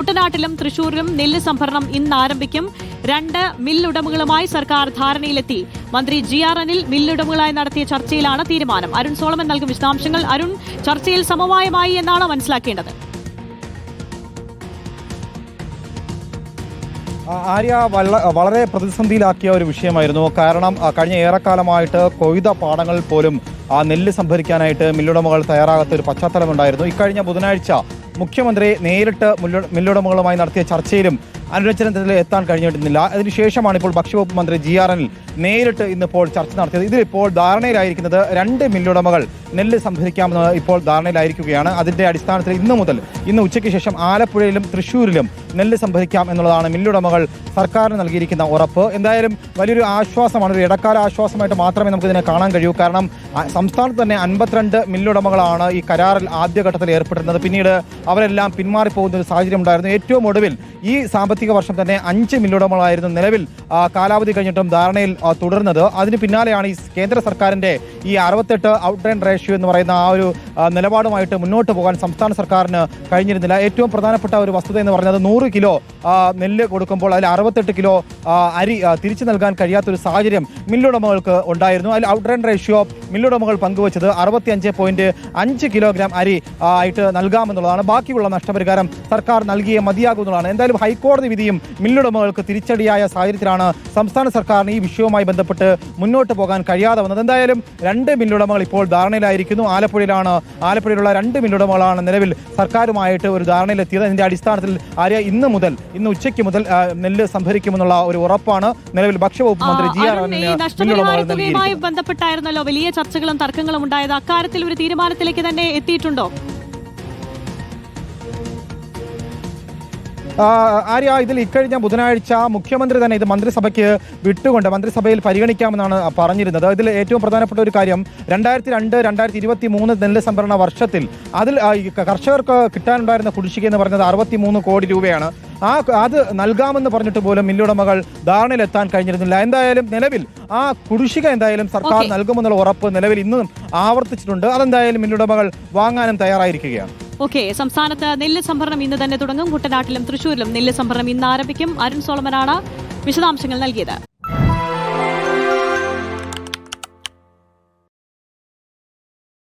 കുട്ടനാട്ടിലും തൃശൂരിലും നെല്ല് സംഭരണം ഇന്ന് ആരംഭിക്കും. 2 മില്ലുടമകളുമായി സർക്കാർ ധാരണയിലെത്തി. മന്ത്രി GR അനിൽ മില്ലുടമകളായി നടത്തിയ ചർച്ചയിലാണ് തീരുമാനം. അരുൺ സോളമൻ നൽകും വിശദാംശങ്ങൾ. അരുൺ, ചർച്ചയിൽ സമവായമായി എന്നാണ് മനസ്സിലാക്കേണ്ടത്? ആര്യ, വളരെ പ്രതിസന്ധിയിലാക്കിയ ഒരു വിഷയമായിരുന്നു. കാരണം കഴിഞ്ഞ ഏറെക്കാലമായിട്ട് കൊയ്ത പാടങ്ങളിൽ പോലും നെല്ല് സംഭരിക്കാനായിട്ട് മില്ലുടമകൾ തയ്യാറാകാത്ത ഒരു പശ്ചാത്തലമുണ്ടായിരുന്നു. ഇക്കഴിഞ്ഞ ബുധനാഴ്ച മുഖ്യമന്ത്രി നേരിട്ട് മില്ലുടമകളുമായി നടത്തിയ ചർച്ചയിലും അനുരഞ്ജനത്തിൽ എത്താൻ കഴിഞ്ഞിരുന്നില്ല. അതിനുശേഷമാണ് ഇപ്പോൾ ഭക്ഷ്യവകുപ്പ് മന്ത്രി GR അനിൽ നേരിട്ട് ഇന്നിപ്പോൾ ചർച്ച നടത്തിയത്. ഇതിലിപ്പോൾ ധാരണയിലായിരിക്കുന്നത് 2 മില്ലുടമകൾ നെല്ല് സംഭരിക്കാമെന്ന് ഇപ്പോൾ ധാരണയിലായിരിക്കുകയാണ്. അതിന്റെ അടിസ്ഥാനത്തിൽ ഇന്ന് ഉച്ചയ്ക്ക് ശേഷം ആലപ്പുഴയിലും തൃശ്ശൂരിലും നെല്ല് സംഭരിക്കാം എന്നുള്ളതാണ് മില്ലുടമകൾ സർക്കാരിന് നൽകിയിരിക്കുന്ന ഉറപ്പ്. എന്തായാലും വലിയൊരു ആശ്വാസമാണ്, ഒരു ഇടക്കാല ആശ്വാസമായിട്ട് മാത്രമേ നമുക്കിതിനെ കാണാൻ കഴിയൂ. കാരണം സംസ്ഥാനത്ത് തന്നെ 52 മില്ലുടമകളാണ് ഈ കരാറിൽ ആദ്യഘട്ടത്തിൽ ഏർപ്പെട്ടിരുന്നത്. പിന്നീട് അവരെല്ലാം പിന്മാറിപ്പോകുന്ന ഒരു സാഹചര്യം ഉണ്ടായിരുന്നു. ഏറ്റവും ഒടുവിൽ ഈ സാമ്പത്തിക വർഷം തന്നെ 5 മില്ലുടമകളായിരുന്നു നിലവിൽ കാലാവധി കഴിഞ്ഞിട്ടും ധാരണയിൽ തുടർന്നത്. അതിന് പിന്നാലെയാണ് ഈ കേന്ദ്ര സർക്കാരിന്റെ ഈ 68 ഔട്ട് ആൻഡ് റേഷ്യോ എന്ന് പറയുന്ന ആ ഒരു നിലപാടുമായിട്ട് മുന്നോട്ട് പോകാൻ സംസ്ഥാന സർക്കാരിന് കഴിഞ്ഞിരുന്നില്ല. ഏറ്റവും പ്രധാനപ്പെട്ട ഒരു വസ്തുത എന്ന് പറയുന്നത് 100 കിലോ നെല്ല് കൊടുക്കുമ്പോൾ അതിൽ 68 കിലോ അരി തിരിച്ചു നൽകാൻ കഴിയാത്തൊരു സാഹചര്യം മില്ലുടമകൾക്ക് ഉണ്ടായിരുന്നു. അതിൽ ഔട്ട് ആൻഡ് റേഷ്യോ മില്ലുടമകൾ പങ്കുവച്ചത് 65.5 കിലോഗ്രാം അരി ആയിട്ട് നൽകാമെന്നുള്ളതാണ്. ബാക്കിയുള്ള നഷ്ടപരിഹാരം സർക്കാർ നൽകിയേ മതിയാകുന്നതാണ്. എന്തായാലും ഹൈക്കോടതി വിധിയും മില്ലുടമകൾക്ക് തിരിച്ചടിയായ സാഹചര്യത്തിലാണ് സംസ്ഥാന സർക്കാരിന് ഈ വിഷയവുമായി ബന്ധപ്പെട്ട് മുന്നോട്ട് പോകാൻ കഴിയാതെ വന്നത്. എന്തായാലും 2 മില്ലുടമകൾ ഇപ്പോൾ ധാരണയിലായിരിക്കുന്നു. ആലപ്പുഴയിലുള്ള 2 മില്ലുടമകളാണ് നിലവിൽ സർക്കാരുമായിട്ട് ഒരു ധാരണയിലെത്തിയത്. അതിന്റെ അടിസ്ഥാനത്തിൽ ഇന്ന് ഉച്ചയ്ക്ക് മുതൽ നെല്ല് സംഭരിക്കുമെന്നുള്ള ഒരു ഉറപ്പാണ് നിലവിൽ ഭക്ഷ്യവകുപ്പ് മന്ത്രി GR അനിൽ ബന്ധപ്പെട്ടായിരുന്നല്ലോ വലിയ ചർച്ചകളും തർക്കങ്ങളും ഉണ്ടായത്. അക്കാര്യത്തിൽ ഒരു തീരുമാനത്തിലേക്ക് തന്നെ എത്തിയിട്ടുണ്ടോ? ആര്യ, ഇതിൽ ഇക്കഴിഞ്ഞ ബുധനാഴ്ച മുഖ്യമന്ത്രി തന്നെ ഇത് മന്ത്രിസഭയ്ക്ക് വിട്ടുകൊണ്ട് മന്ത്രിസഭയിൽ പരിഗണിക്കാമെന്നാണ് പറഞ്ഞിരുന്നത്. ഇതിൽ ഏറ്റവും പ്രധാനപ്പെട്ട ഒരു കാര്യം 2022-2023 നെല്ല് സംഭരണ വർഷത്തിൽ അതിൽ കർഷകർക്ക് കിട്ടാനുണ്ടായിരുന്ന കുടിശ്ശിക എന്ന് പറയുന്നത് 63 കോടി രൂപയാണ്. അത് നൽകാമെന്ന് പറഞ്ഞിട്ട് പോലും മില്ലുടമകൾ ധാരണയിലെത്താൻ കഴിഞ്ഞിരുന്നില്ല. എന്തായാലും നിലവിൽ ആ കുടിശ്ശിക എന്തായാലും സർക്കാർ നൽകുമെന്നുള്ള ഉറപ്പ് നിലവിൽ ഇന്നും ആവർത്തിച്ചിട്ടുണ്ട്. അതെന്തായാലും മില്ലുടമകൾ വാങ്ങാനും തയ്യാറായിരിക്കുകയാണ്. സംസ്ഥാനത്ത് നെല്ല് സംഭരണം ഇന്ന് തന്നെ തുടങ്ങും. കുട്ടനാട്ടിലും തൃശൂരിലും നെല്ല് സംഭരണം ഇന്ന് ആരംഭിക്കും. അരുൺ സോളമനാണ് വിശദാംശങ്ങൾ നൽകിയത്.